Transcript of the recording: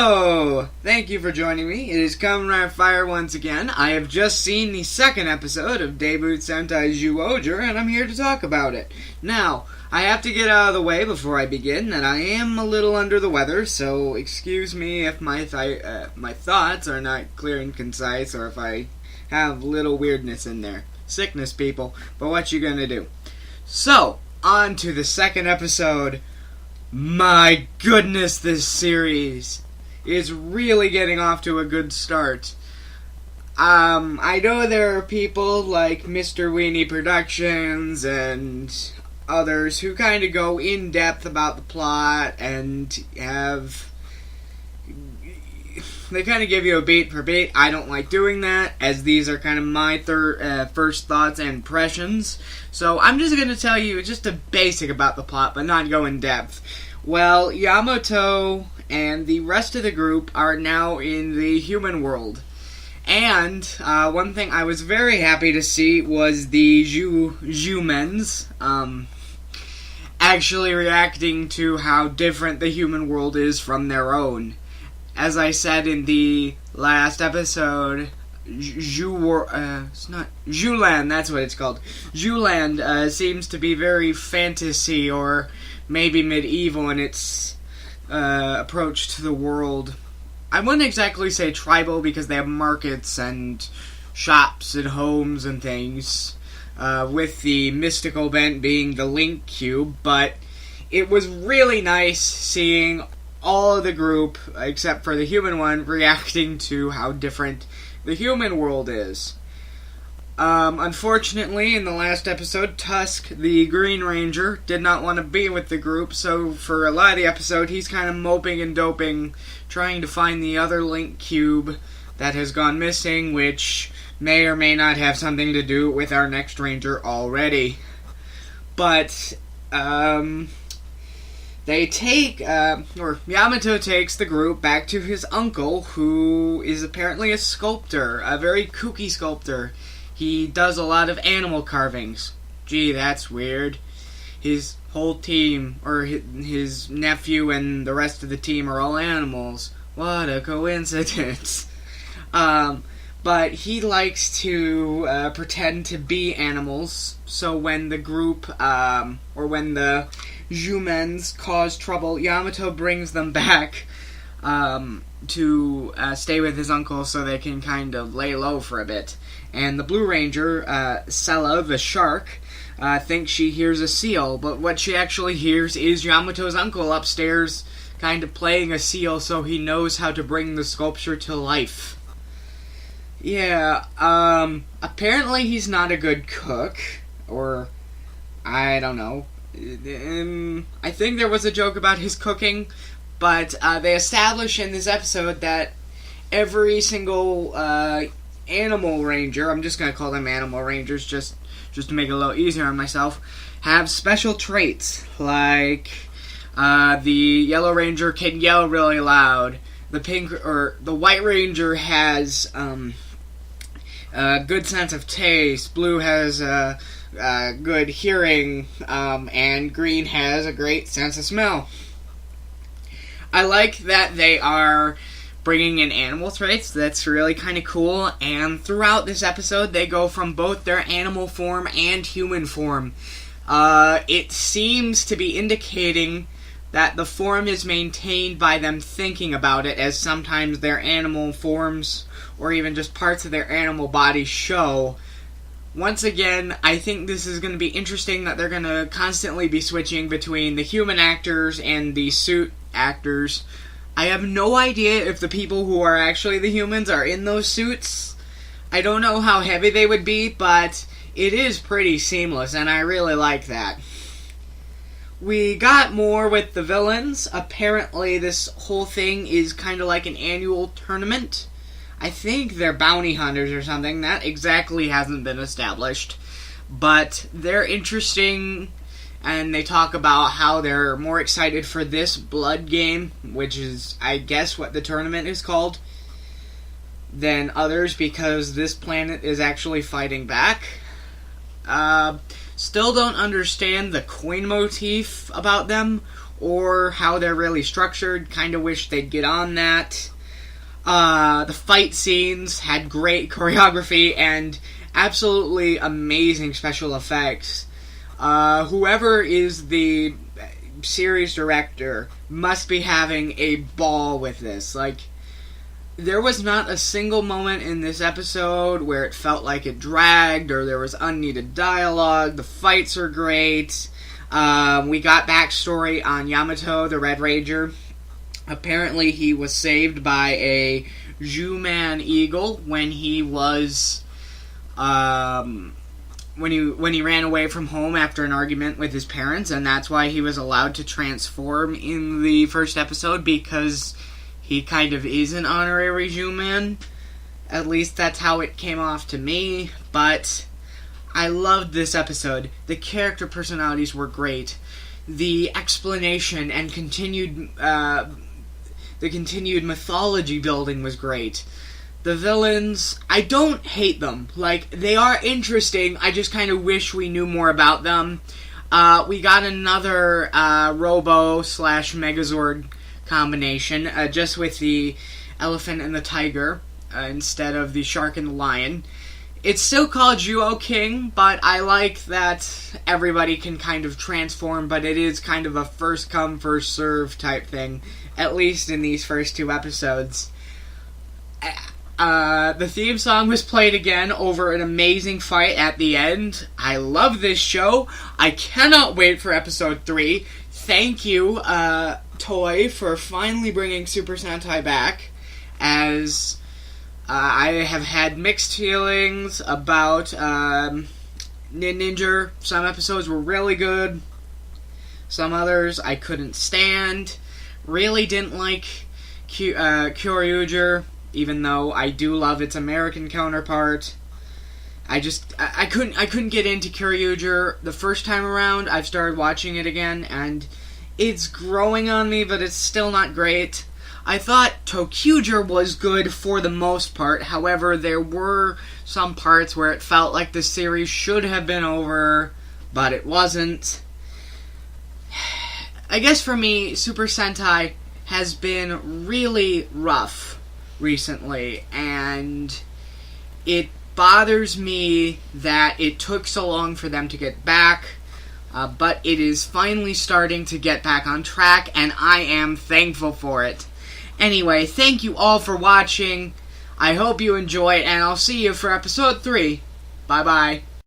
Hello! Thank you for joining me. It is Kamen Rider Fire once again. I have just seen the second episode of Dobutsu Sentai Zyuohger, and I'm here to talk about it. Now, I have to get out of the way before I begin that I am a little under the weather, so excuse me if my thoughts are not clear and concise, or if I have little weirdness in there. Sickness, people, but what you gonna do? So, on to the second episode. My goodness, this series is really getting off to a good start. I know there are people like Mr. Weenie Productions and others who kind of go in depth about the plot and they kind of give you a beat for beat. I don't like doing that, as these are kind of my first thoughts and impressions. So I'm just going to tell you just a basic about the plot, but not go in depth. Well, Yamato and the rest of the group are now in the human world. And one thing I was very happy to see was the humans actually reacting to how different the human world is from their own. As I said in the last episode, Zhuland, that's what it's called. Zhuland seems to be very fantasy or maybe medieval in its approach to the world. I wouldn't exactly say tribal because they have markets and shops and homes and things, with the mystical bent being the link cube, but it was really nice seeing all of the group, except for the human one, reacting to how different the human world is. Unfortunately, in the last episode, Tusk, the Green Ranger, did not want to be with the group, so for a lot of the episode, he's kind of moping and doping, trying to find the other link cube that has gone missing, which may or may not have something to do with our next ranger already. But, Yamato takes the group back to his uncle, who is apparently a sculptor, a very kooky sculptor. He does a lot of animal carvings. Gee, that's weird. His whole team, or his nephew and the rest of the team are all animals. What a coincidence. But he likes to pretend to be animals, so when the group, or when the humans cause trouble, Yamato brings them back to stay with his uncle so they can kind of lay low for a bit. And the Blue Ranger, Sella, the shark, thinks she hears a seal, but what she actually hears is Yamato's uncle upstairs kind of playing a seal so he knows how to bring the sculpture to life. Yeah, apparently he's not a good cook, or I don't know. I think there was a joke about his cooking, but they establish in this episode that every single animal ranger, I'm just going to call them animal rangers just to make it a little easier on myself, have special traits, like the yellow ranger can yell really loud, the white ranger has a good sense of taste, blue has good hearing, and green has a great sense of smell. I like that they are bringing in animal traits. That's really kind of cool, and throughout this episode they go from both their animal form and human form. It seems to be indicating that the form is maintained by them thinking about it, as sometimes their animal forms or even just parts of their animal body show. Once again, I think this is going to be interesting that they're going to constantly be switching between the human actors and the suit actors. I have no idea if the people who are actually the humans are in those suits. I don't know how heavy they would be, but it is pretty seamless, and I really like that. We got more with the villains. Apparently, this whole thing is kind of like an annual tournament. I think they're bounty hunters or something. That exactly hasn't been established. But they're interesting, and they talk about how they're more excited for this blood game, which is, I guess, what the tournament is called, than others, because this planet is actually fighting back. Still don't understand the coin motif about them, or how they're really structured. Kind of wish they'd get on that. The fight scenes had great choreography and absolutely amazing special effects. Whoever is the series director must be having a ball with this. Like, there was not a single moment in this episode where it felt like it dragged or there was unneeded dialogue. The fights are great. We got backstory on Yamato the Red Ranger. Apparently he was saved by a Zhu-man eagle when he was when he ran away from home after an argument with his parents, and that's why he was allowed to transform in the first episode, because he kind of is an honorary Zhu-man. At least that's how it came off to me, but I loved this episode. The character personalities were great. The explanation and continued mythology building was great. The villains, I don't hate them. Like, they are interesting. I just kind of wish we knew more about them. We got another Robo/Megazord combination, just with the elephant and the tiger instead of the shark and the lion. It's still called Zyuohger, but I like that everybody can kind of transform, but it is kind of a first come, first serve type thing, at least in these first 2 episodes. The theme song was played again over an amazing fight at the end. I love this show. I cannot wait for episode 3. Thank you, Toei, for finally bringing Super Sentai back, as I have had mixed feelings about Ninja. Some episodes were really good. Some others I couldn't stand. Really didn't like Kyoryuger, even though I do love its American counterpart. I couldn't get into Kyoryuger the first time around. I've started watching it again, and it's growing on me, but it's still not great. I thought Tokyuger was good for the most part. However, there were some parts where it felt like the series should have been over, but it wasn't. I guess for me, Super Sentai has been really rough recently, and it bothers me that it took so long for them to get back, but it is finally starting to get back on track, and I am thankful for it. Anyway, thank you all for watching. I hope you enjoyed, and I'll see you for episode 3. Bye-bye.